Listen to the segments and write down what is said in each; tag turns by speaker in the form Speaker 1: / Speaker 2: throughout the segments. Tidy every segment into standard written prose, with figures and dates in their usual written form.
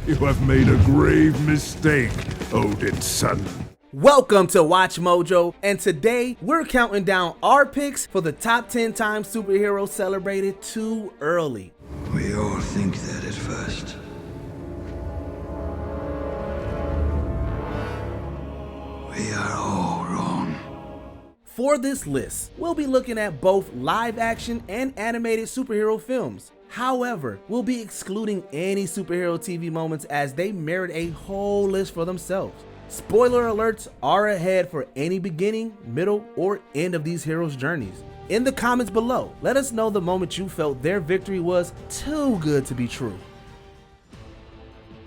Speaker 1: You have made a grave mistake, Odin's son.
Speaker 2: Welcome to Watch Mojo, and today we're counting down our picks for the top 10 times superheroes celebrated too early.
Speaker 3: We all think that at first. We are all wrong.
Speaker 2: For this list, we'll be looking at both live action and animated superhero films. However, we'll be excluding any superhero TV moments as they merit a whole list for themselves. Spoiler alerts are ahead for any beginning, middle, or end of these heroes' journeys. In the comments below, let us know the moment you felt their victory was too good to be true.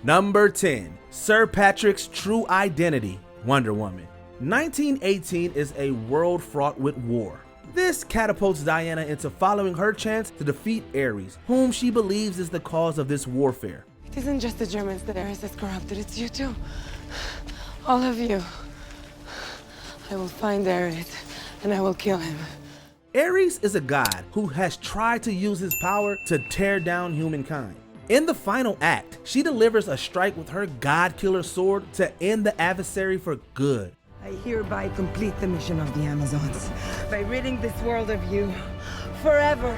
Speaker 2: Number 10. Sir Patrick's true identity, Wonder Woman. 1918 is a world fraught with war. This catapults Diana into following her chance to defeat Ares, whom she believes is the cause of this warfare.
Speaker 4: It isn't just the Germans that Ares has corrupted, it's you too. All of you. I will find Ares, and I will kill him.
Speaker 2: Ares is a god who has tried to use his power to tear down humankind. In the final act, she delivers a strike with her god-killer sword to end the adversary for good.
Speaker 5: I hereby complete the mission of the Amazons by ridding this world of you forever.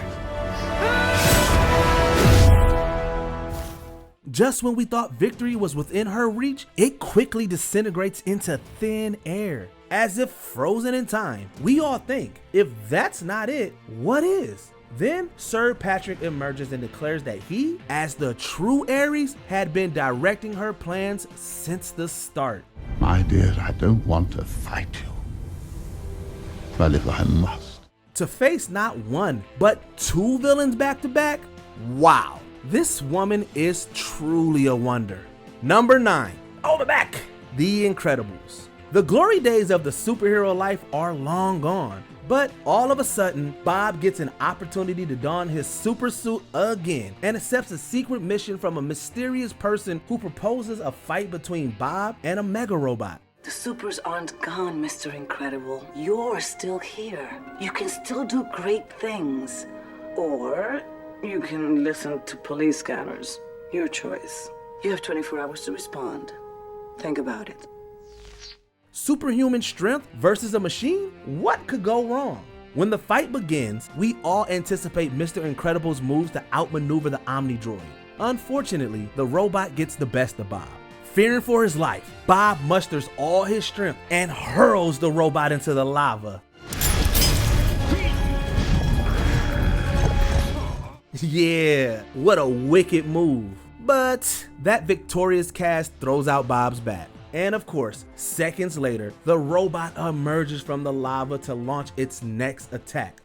Speaker 2: Just when we thought victory was within her reach, it quickly disintegrates into thin air. As if frozen in time, we all think, if that's not it, what is? Then Sir Patrick emerges and declares that he, as the true Ares, had been directing her plans since the start.
Speaker 6: My dear, I don't want to fight you, but if I must.
Speaker 2: To face not one, but two villains back to back? Wow, this woman is truly a wonder. Number 9, over back, The Incredibles. The glory days of the superhero life are long gone, but all of a sudden, Bob gets an opportunity to don his super suit again and accepts a secret mission from a mysterious person who proposes a fight between Bob and a mega robot.
Speaker 7: The supers aren't gone, Mr. Incredible. You're still here. You can still do great things. Or you can listen to police scanners. Your choice. You have 24 hours to respond. Think about it.
Speaker 2: Superhuman strength versus a machine? What could go wrong? When the fight begins, we all anticipate Mr. Incredible's moves to outmaneuver the Omnidroid. Unfortunately, the robot gets the best of Bob. Fearing for his life, Bob musters all his strength and hurls the robot into the lava. Yeah, what a wicked move. But that victorious cast throws out Bob's bat. And of course, seconds later, the robot emerges from the lava to launch its next attack.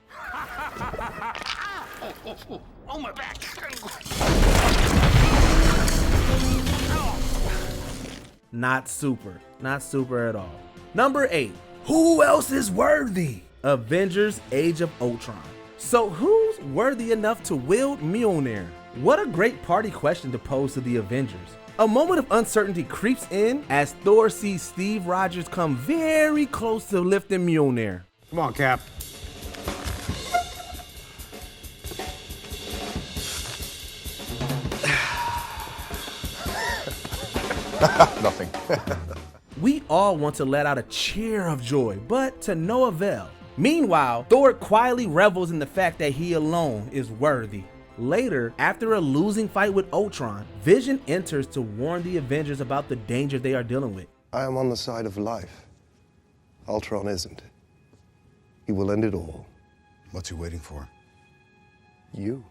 Speaker 8: Oh, my back!
Speaker 2: Not super at all. Number 8, who else is worthy? Avengers Age of Ultron. So who's worthy enough to wield Mjolnir? What a great party question to pose to the Avengers. A moment of uncertainty creeps in as Thor sees Steve Rogers come very close to lifting Mjolnir.
Speaker 9: Come on, Cap.
Speaker 6: Nothing.
Speaker 2: We all want to let out a cheer of joy, but to no avail. Meanwhile, Thor quietly revels in the fact that he alone is worthy. Later, after a losing fight with Ultron, Vision enters to warn the Avengers about the danger they are dealing with.
Speaker 10: I am on the side of life. Ultron isn't. He will end it all.
Speaker 3: What's he waiting for?
Speaker 10: You.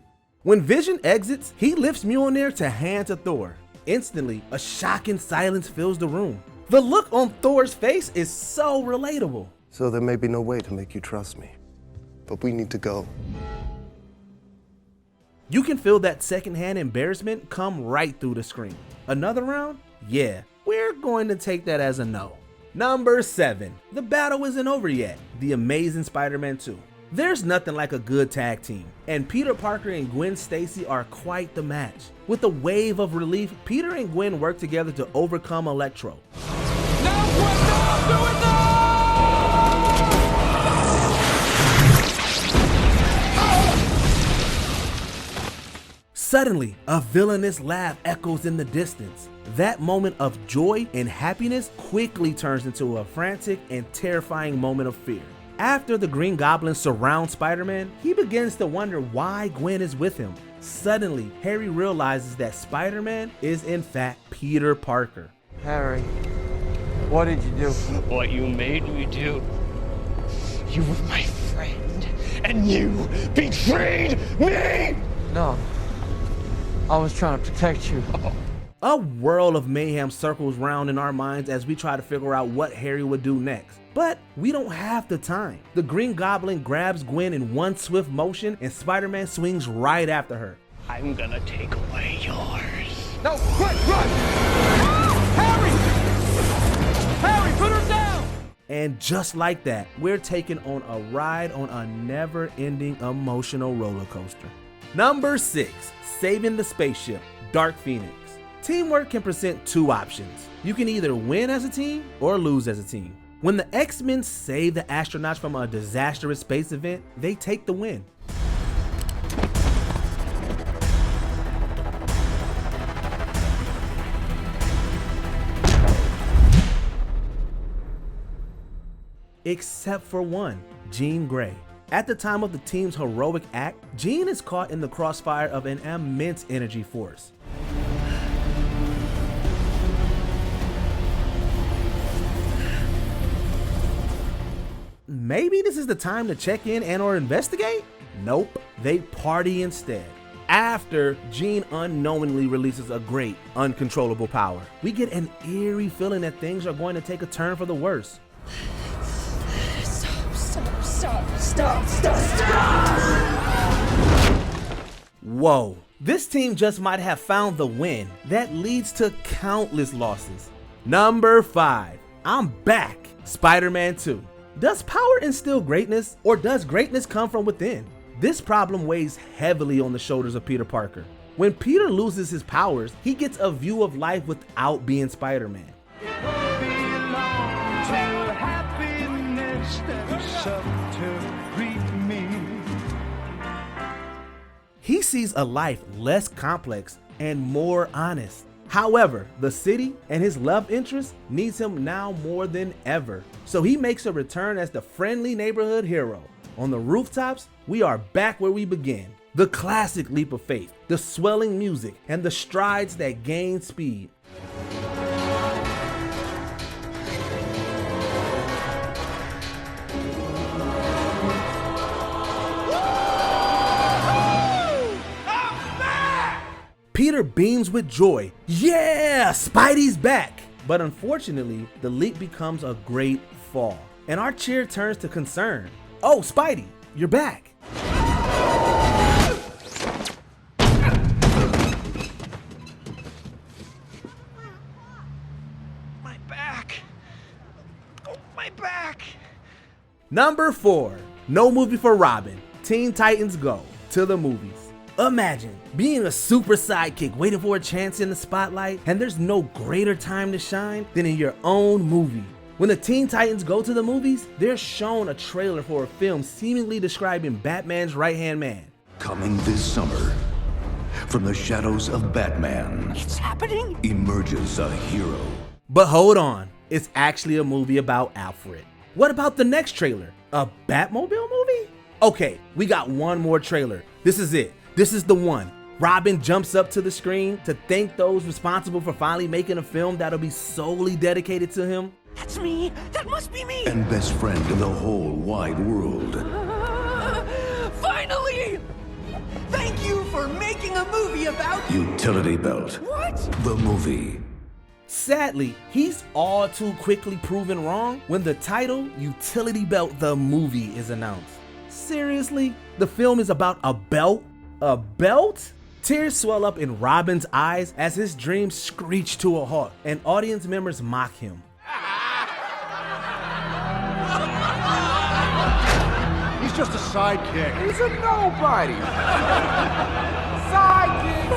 Speaker 2: When Vision exits, he lifts Mjolnir to hand to Thor. Instantly, a shocking silence fills the room. The look on Thor's face is so relatable.
Speaker 10: So there may be no way to make you trust me. But we need to go.
Speaker 2: You can feel that secondhand embarrassment come right through the screen. Another round? Yeah, we're going to take that as a no. Number 7, the battle isn't over yet. The Amazing Spider-Man 2. There's nothing like a good tag team, and Peter Parker and Gwen Stacy are quite the match. With a wave of relief, Peter and Gwen work together to overcome Electro. Suddenly, a villainous laugh echoes in the distance. That moment of joy and happiness quickly turns into a frantic and terrifying moment of fear. After the Green Goblin surrounds Spider-Man, he begins to wonder why Gwen is with him. Suddenly, Harry realizes that Spider-Man is in fact Peter Parker.
Speaker 8: Harry, what did you do?
Speaker 9: What you made me do. You were my friend, and you betrayed me!
Speaker 8: No, I was trying to protect you.
Speaker 2: A whirl of mayhem circles round in our minds as we try to figure out what Harry would do next. But we don't have the time. The Green Goblin grabs Gwen in one swift motion and Spider-Man swings right after her.
Speaker 9: I'm gonna take away yours.
Speaker 8: No, run! Harry! Harry, put her down!
Speaker 2: And just like that, we're taken on a ride on a never-ending emotional roller coaster. Number 6, saving the spaceship, Dark Phoenix. Teamwork can present two options. You can either win as a team or lose as a team. When the X-Men save the astronauts from a disastrous space event, they take the win. Except for one, Jean Grey. At the time of the team's heroic act, Jean is caught in the crossfire of an immense energy force. Maybe this is the time to check in and or investigate? Nope, they party instead. After Jean unknowingly releases a great, uncontrollable power, we get an eerie feeling that things are going to take a turn for the worse. Stop! Whoa, this team just might have found the win that leads to countless losses. Number 5, I'm back, Spider-Man 2. Does power instill greatness, or does greatness come from within? This problem weighs heavily on the shoulders of Peter Parker. When Peter loses his powers, he gets a view of life without being Spider-Man. He sees a life less complex and more honest. However, the city and his love interest needs him now more than ever. So he makes a return as the friendly neighborhood hero. On the rooftops, we are back where we began. The classic leap of faith, the swelling music, and the strides that gain speed. Peter beams with joy. Yeah, Spidey's back! But unfortunately, the leap becomes a great fall, and our cheer turns to concern. Oh, Spidey, you're back!
Speaker 9: My back! Oh, my back!
Speaker 2: Number 4, no movie for Robin. Teen Titans Go to the movies. Imagine being a super sidekick waiting for a chance in the spotlight, and there's no greater time to shine than in your own movie. When the Teen Titans go to the movies, they're shown a trailer for a film seemingly describing Batman's right-hand man.
Speaker 11: Coming this summer, from the shadows of Batman,
Speaker 9: It's happening?
Speaker 11: emerges a hero.
Speaker 2: But hold on, it's actually a movie about Alfred. What about the next trailer? A Batmobile movie? Okay, we got one more trailer. This is it. This is the one. Robin jumps up to the screen to thank those responsible for finally making a film that'll be solely dedicated to him.
Speaker 9: That's me! That must be me!
Speaker 11: And best friend in the whole wide world.
Speaker 9: Finally! Thank you for making a movie about...
Speaker 11: Utility Belt.
Speaker 9: What?
Speaker 11: The movie.
Speaker 2: Sadly, he's all too quickly proven wrong when the title Utility Belt the movie is announced. Seriously? The film is about a belt? A belt? Tears swell up in Robin's eyes as his dreams screech to a halt, and audience members mock him.
Speaker 6: He's just a sidekick.
Speaker 8: He's a nobody. Sidekick.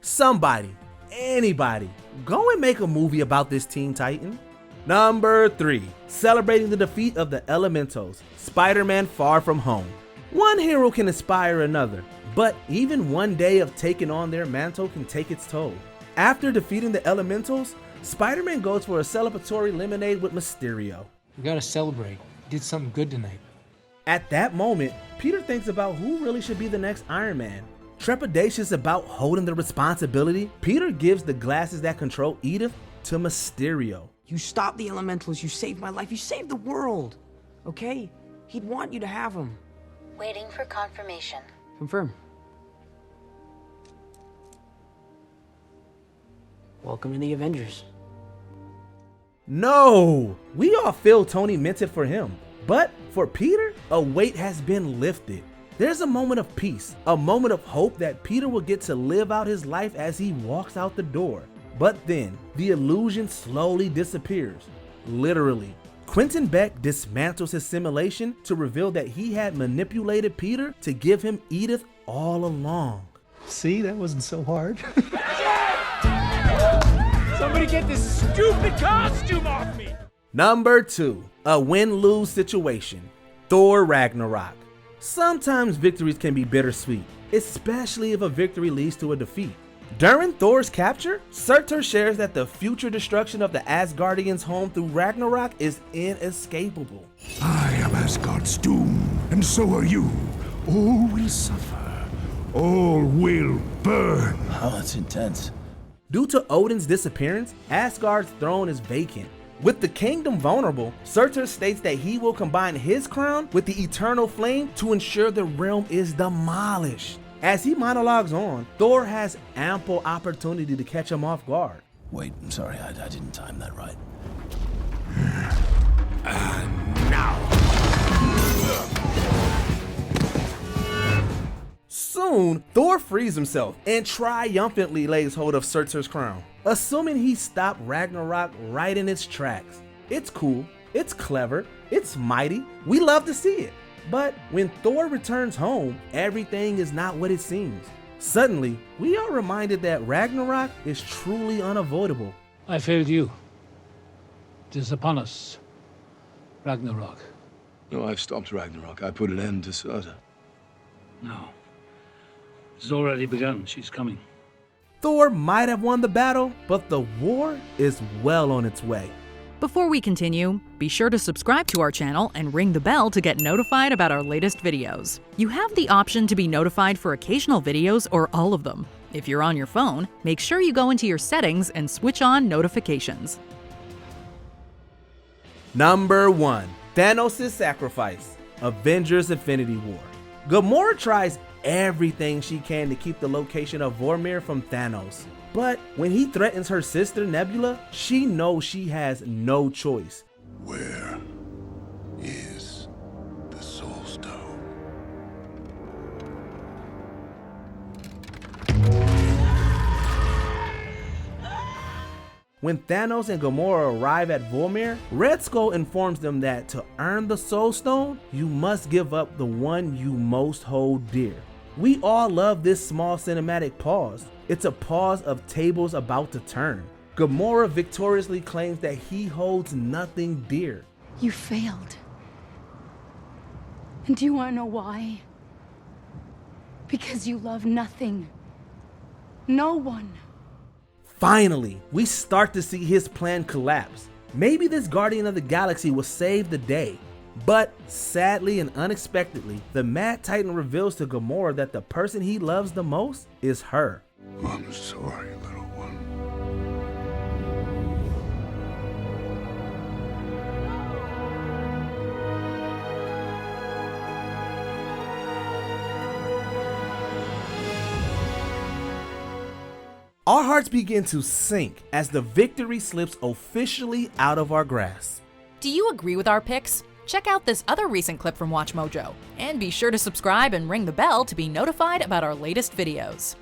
Speaker 2: Somebody, anybody, go and make a movie about this Teen Titan. Number 3. Celebrating the defeat of the elementals, Spider-Man Far From Home. One hero can inspire another, but even one day of taking on their mantle can take its toll. After defeating the elementals, Spider-Man goes for a celebratory lemonade with Mysterio.
Speaker 8: We gotta celebrate. Did something good tonight.
Speaker 2: At that moment, Peter thinks about who really should be the next Iron Man. Trepidatious about holding the responsibility, Peter gives the glasses that control Edith to Mysterio.
Speaker 12: You stopped the elementals, you saved my life, you saved the world, okay? He'd want you to have them.
Speaker 13: Waiting for confirmation.
Speaker 12: Confirm. Welcome to the Avengers.
Speaker 2: No! We all feel Tony meant it for him. But for Peter, a weight has been lifted. There's a moment of peace, a moment of hope that Peter will get to live out his life as he walks out the door. But then, the illusion slowly disappears. Literally. Quentin Beck dismantles his simulation to reveal that he had manipulated Peter to give him Edith all along.
Speaker 14: See, that wasn't so hard.
Speaker 9: Somebody get this stupid costume off me!
Speaker 2: Number 2. A win-lose situation. Thor Ragnarok. Sometimes victories can be bittersweet, especially if a victory leads to a defeat. During Thor's capture, Surtur shares that the future destruction of the Asgardians' home through Ragnarok is inescapable.
Speaker 1: I am Asgard's doom, and so are you. All will suffer. All will burn.
Speaker 15: Oh, that's intense.
Speaker 2: Due to Odin's disappearance, Asgard's throne is vacant. With the kingdom vulnerable, Surtur states that he will combine his crown with the eternal flame to ensure the realm is demolished. As he monologues on, Thor has ample opportunity to catch him off guard.
Speaker 15: Wait, I'm sorry, I didn't time that right.
Speaker 2: Soon, Thor frees himself and triumphantly lays hold of Surtur's crown, assuming he stopped Ragnarok right in its tracks. It's cool, it's clever, it's mighty, we love to see it. But when Thor returns home, everything is not what it seems. Suddenly, we are reminded that Ragnarok is truly unavoidable.
Speaker 16: I failed you. It is upon us. Ragnarok.
Speaker 17: No, I've stopped Ragnarok. I put an end to Surtur.
Speaker 16: No. It's already begun. She's coming.
Speaker 2: Thor might have won the battle, but the war is well on its way.
Speaker 18: Before we continue, be sure to subscribe to our channel and ring the bell to get notified about our latest videos. You have the option to be notified for occasional videos or all of them. If you're on your phone, make sure you go into your settings and switch on notifications.
Speaker 2: Number 1. Thanos' Sacrifice. Avengers Infinity War. Gamora tries everything she can to keep the location of Vormir from Thanos. But when he threatens her sister Nebula, she knows she has no choice.
Speaker 6: Where is the Soul Stone?
Speaker 2: When Thanos and Gamora arrive at Vormir, Red Skull informs them that to earn the Soul Stone, you must give up the one you most hold dear. We all love this small cinematic pause. It's a pause of tables about to turn. Gamora victoriously claims that he holds nothing dear.
Speaker 19: You failed. And do you want to know why? Because you love nothing. No one.
Speaker 2: Finally, we start to see his plan collapse. Maybe this Guardian of the Galaxy will save the day. But sadly and unexpectedly, the Mad Titan reveals to Gamora that the person he loves the most is her.
Speaker 6: I'm sorry, little one.
Speaker 2: Our hearts begin to sink as the victory slips officially out of our grasp.
Speaker 18: Do you agree with our picks? Check out this other recent clip from WatchMojo, and be sure to subscribe and ring the bell to be notified about our latest videos.